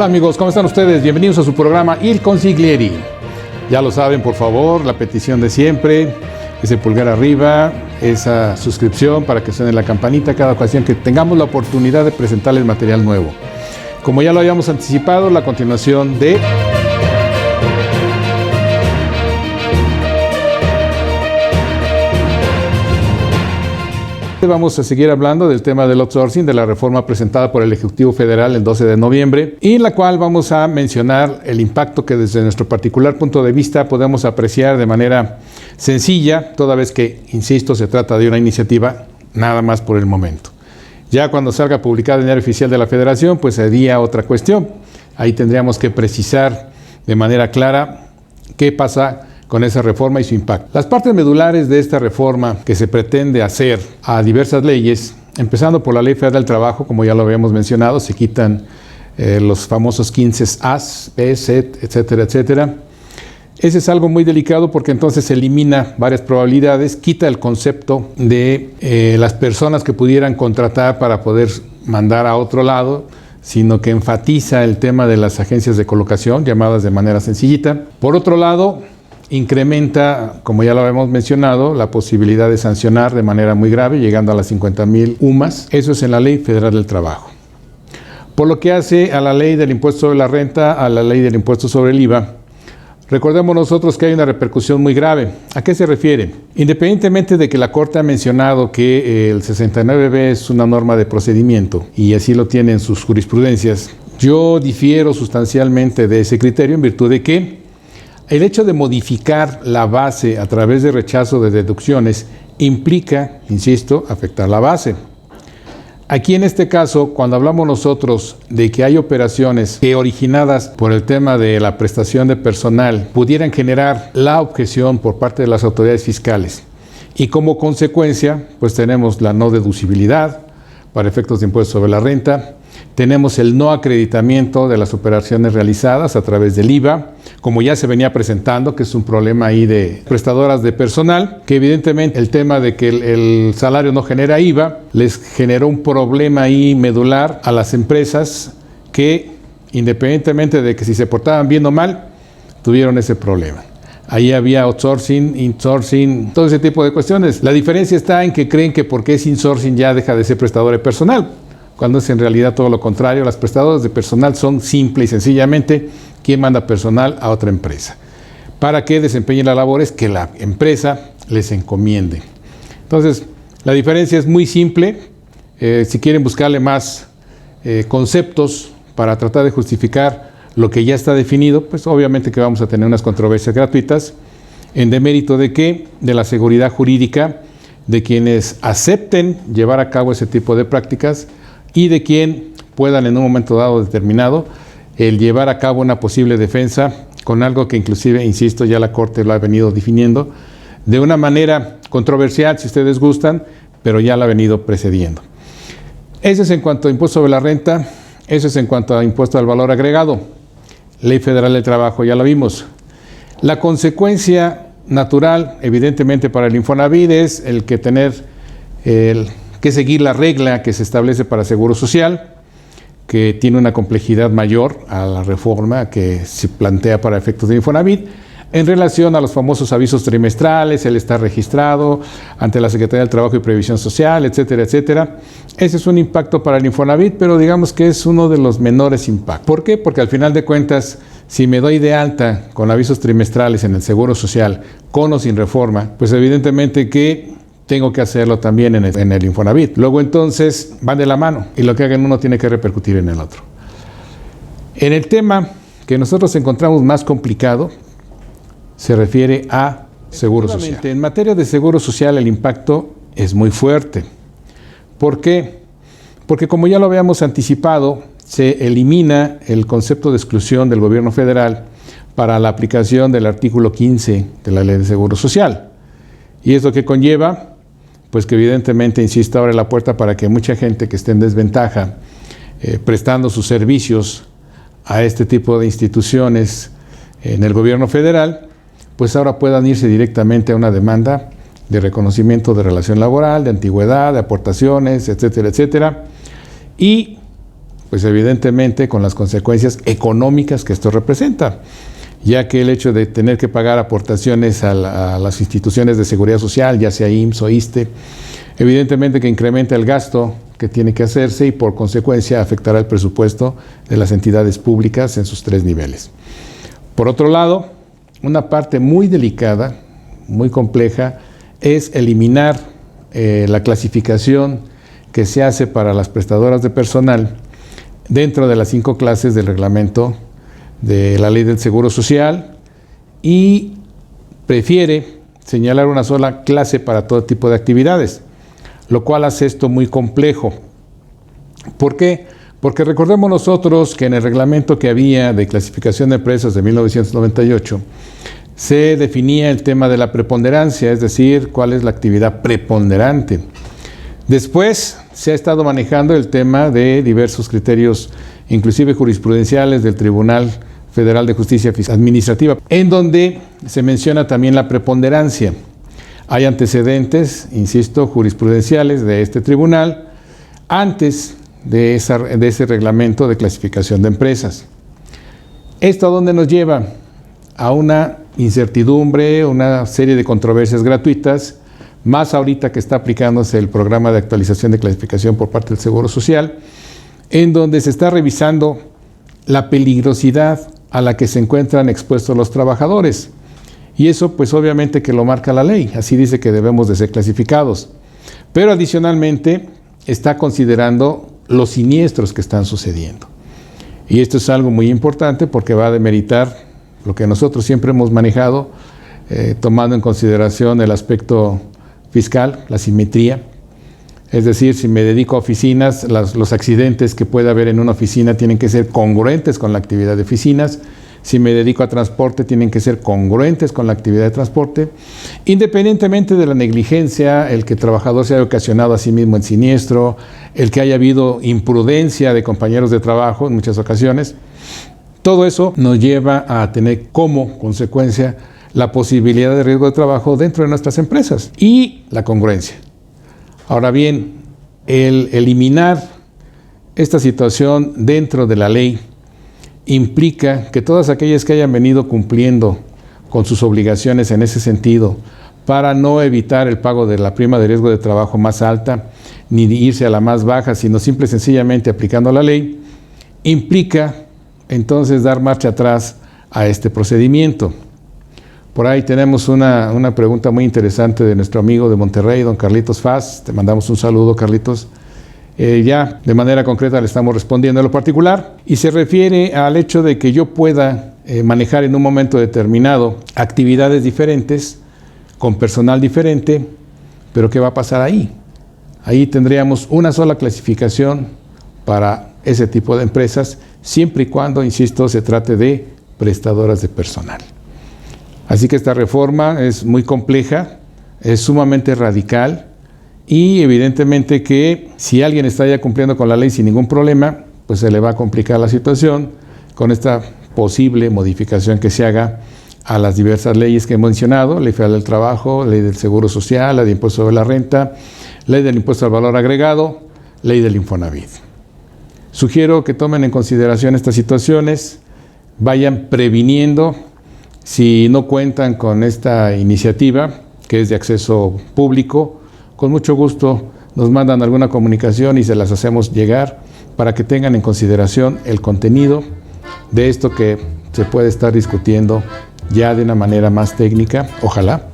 Hola amigos, ¿cómo están ustedes? Bienvenidos a su programa Il Consiglieri. Ya lo saben, por favor, la petición de siempre, ese pulgar arriba, esa suscripción para que suene la campanita cada ocasión que tengamos la oportunidad de presentarles material nuevo. Como ya lo habíamos anticipado, la continuación de... Vamos a seguir hablando del tema del outsourcing, de la reforma presentada por el Ejecutivo Federal el 12 de noviembre, y en la cual vamos a mencionar el impacto que desde nuestro particular punto de vista podemos apreciar de manera sencilla, toda vez que, insisto, se trata de una iniciativa nada más por el momento. Ya cuando salga publicada en el Diario Oficial de la Federación, pues sería otra cuestión. Ahí tendríamos que precisar de manera clara qué pasa con esa reforma y su impacto. Las partes medulares de esta reforma que se pretende hacer a diversas leyes, empezando por la Ley Federal del Trabajo, como ya lo habíamos mencionado, se quitan los famosos 15 As, P, SET, etcétera, etcétera. Ese es algo muy delicado porque entonces se elimina varias probabilidades, quita el concepto de las personas que pudieran contratar para poder mandar a otro lado, sino que enfatiza el tema de las agencias de colocación, llamadas de manera sencillita. Por otro lado, incrementa, como ya lo habíamos mencionado, la posibilidad de sancionar de manera muy grave, llegando a las 50,000 UMAS. Eso es en la Ley Federal del Trabajo. Por lo que hace a la Ley del Impuesto sobre la Renta, a la Ley del Impuesto sobre el IVA, recordemos nosotros que hay una repercusión muy grave. ¿A qué se refiere? Independientemente de que la Corte ha mencionado que el 69B es una norma de procedimiento, y así lo tiene en sus jurisprudencias, yo difiero sustancialmente de ese criterio en virtud de que el hecho de modificar la base a través de rechazo de deducciones implica, insisto, afectar la base. Aquí en este caso, cuando hablamos nosotros de que hay operaciones que originadas por el tema de la prestación de personal pudieran generar la objeción por parte de las autoridades fiscales y como consecuencia, pues tenemos la no deducibilidad para efectos de impuesto sobre la renta, tenemos el no acreditamiento de las operaciones realizadas a través del IVA, como ya se venía presentando, que es un problema ahí de prestadoras de personal, que evidentemente el tema de que el salario no genera IVA, les generó un problema ahí medular a las empresas que, independientemente de que si se portaban bien o mal, tuvieron ese problema. Ahí había outsourcing, insourcing, todo ese tipo de cuestiones. La diferencia está en que creen que porque es insourcing ya deja de ser prestador de personal, cuando es en realidad todo lo contrario. Las prestadoras de personal son simple y sencillamente quien manda personal a otra empresa para que desempeñen las labores que la empresa les encomiende. Entonces, la diferencia es muy simple. Si quieren buscarle más conceptos para tratar de justificar lo que ya está definido, pues obviamente que vamos a tener unas controversias gratuitas en demérito de que de la seguridad jurídica de quienes acepten llevar a cabo ese tipo de prácticas y de quien puedan en un momento dado determinado el llevar a cabo una posible defensa con algo que inclusive, insisto, ya la Corte lo ha venido definiendo de una manera controversial, si ustedes gustan, pero ya la ha venido precediendo. Eso es en cuanto a impuesto sobre la renta, eso es en cuanto a impuesto al valor agregado. Ley Federal del Trabajo, ya la vimos. La consecuencia natural, evidentemente, para el Infonavit es el que tener que seguir la regla que se establece para Seguro Social, que tiene una complejidad mayor a la reforma que se plantea para efectos de Infonavit, en relación a los famosos avisos trimestrales, el estar registrado ante la Secretaría del Trabajo y Previsión Social, etcétera, etcétera. Ese es un impacto para el Infonavit, pero digamos que es uno de los menores impactos. ¿Por qué? Porque al final de cuentas, si me doy de alta con avisos trimestrales en el Seguro Social, con o sin reforma, pues evidentemente que tengo que hacerlo también en el Infonavit. Luego entonces van de la mano y lo que haga en uno tiene que repercutir en el otro. En el tema que nosotros encontramos más complicado, se refiere a Seguro Social. En materia de Seguro Social el impacto es muy fuerte. ¿Por qué? Porque como ya lo habíamos anticipado, se elimina el concepto de exclusión del gobierno federal para la aplicación del artículo 15 de la Ley de Seguro Social. ¿Y eso qué conlleva? Pues que evidentemente, insisto, abre la puerta para que mucha gente que esté en desventaja prestando sus servicios a este tipo de instituciones en el gobierno federal, pues ahora puedan irse directamente a una demanda de reconocimiento de relación laboral, de antigüedad, de aportaciones, etcétera, etcétera. Y pues evidentemente con las consecuencias económicas que esto representa, ya que el hecho de tener que pagar aportaciones a las instituciones de seguridad social, ya sea IMSS o ISSSTE, evidentemente que incrementa el gasto que tiene que hacerse y por consecuencia afectará el presupuesto de las entidades públicas en sus 3 niveles. Por otro lado, una parte muy delicada, muy compleja, es eliminar la clasificación que se hace para las prestadoras de personal dentro de las 5 clases del reglamento de la Ley del Seguro Social y prefiere señalar una sola clase para todo tipo de actividades, lo cual hace esto muy complejo. ¿Por qué? Porque recordemos nosotros que en el reglamento que había de clasificación de empresas de 1998 se definía el tema de la preponderancia, es decir, cuál es la actividad preponderante. Después se ha estado manejando el tema de diversos criterios, inclusive jurisprudenciales del Tribunal Federal de Justicia Administrativa, en donde se menciona también la preponderancia. Hay antecedentes, insisto, jurisprudenciales de este tribunal antes de ese reglamento de clasificación de empresas. ¿Esto a dónde nos lleva? A una incertidumbre, una serie de controversias gratuitas, más ahorita que está aplicándose el programa de actualización de clasificación por parte del Seguro Social, en donde se está revisando la peligrosidad a la que se encuentran expuestos los trabajadores. Y eso pues obviamente que lo marca la ley, así dice que debemos de ser clasificados. Pero adicionalmente está considerando los siniestros que están sucediendo. Y esto es algo muy importante porque va a demeritar lo que nosotros siempre hemos manejado, tomando en consideración el aspecto fiscal, la simetría. Es decir, si me dedico a oficinas, los accidentes que pueda haber en una oficina tienen que ser congruentes con la actividad de oficinas. Si me dedico a transporte, tienen que ser congruentes con la actividad de transporte. Independientemente de la negligencia, el que el trabajador se haya ocasionado a sí mismo en siniestro, el que haya habido imprudencia de compañeros de trabajo en muchas ocasiones, todo eso nos lleva a tener como consecuencia la posibilidad de riesgo de trabajo dentro de nuestras empresas y la congruencia. Ahora bien, el eliminar esta situación dentro de la ley implica que todas aquellas que hayan venido cumpliendo con sus obligaciones en ese sentido para no evitar el pago de la prima de riesgo de trabajo más alta, ni irse a la más baja, sino simple y sencillamente aplicando la ley, implica entonces dar marcha atrás a este procedimiento. Por ahí tenemos una pregunta muy interesante de nuestro amigo de Monterrey, don Carlitos Faz. Te mandamos un saludo, Carlitos. Ya de manera concreta le estamos respondiendo en lo particular y se refiere al hecho de que yo pueda manejar en un momento determinado actividades diferentes, con personal diferente, pero ¿qué va a pasar ahí? Ahí tendríamos una sola clasificación para ese tipo de empresas, siempre y cuando, insisto, se trate de prestadoras de personal. Así que esta reforma es muy compleja, es sumamente radical y evidentemente que si alguien está ya cumpliendo con la ley sin ningún problema, pues se le va a complicar la situación con esta posible modificación que se haga a las diversas leyes que he mencionado: Ley Federal del Trabajo, Ley del Seguro Social, Ley de Impuesto sobre la Renta, Ley del Impuesto al Valor Agregado, Ley del Infonavit. Sugiero que tomen en consideración estas situaciones, vayan previniendo. Si no cuentan con esta iniciativa, que es de acceso público, con mucho gusto nos mandan alguna comunicación y se las hacemos llegar para que tengan en consideración el contenido de esto que se puede estar discutiendo ya de una manera más técnica, ojalá,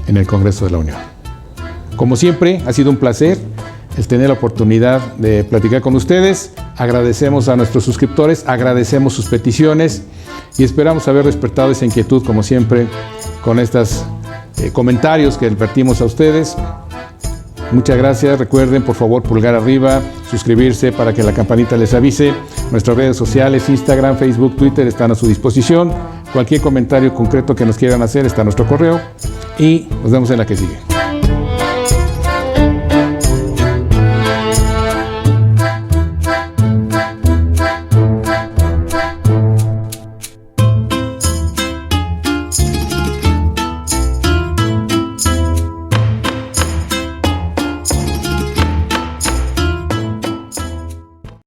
en el Congreso de la Unión. Como siempre, ha sido un placer el tener la oportunidad de platicar con ustedes. Agradecemos a nuestros suscriptores, agradecemos sus peticiones y esperamos haber despertado esa inquietud, como siempre, con estos comentarios que advertimos a ustedes. Muchas gracias. Recuerden, por favor, pulgar arriba, suscribirse para que la campanita les avise. Nuestras redes sociales, Instagram, Facebook, Twitter, están a su disposición. Cualquier comentario concreto que nos quieran hacer está a nuestro correo y nos vemos en la que sigue.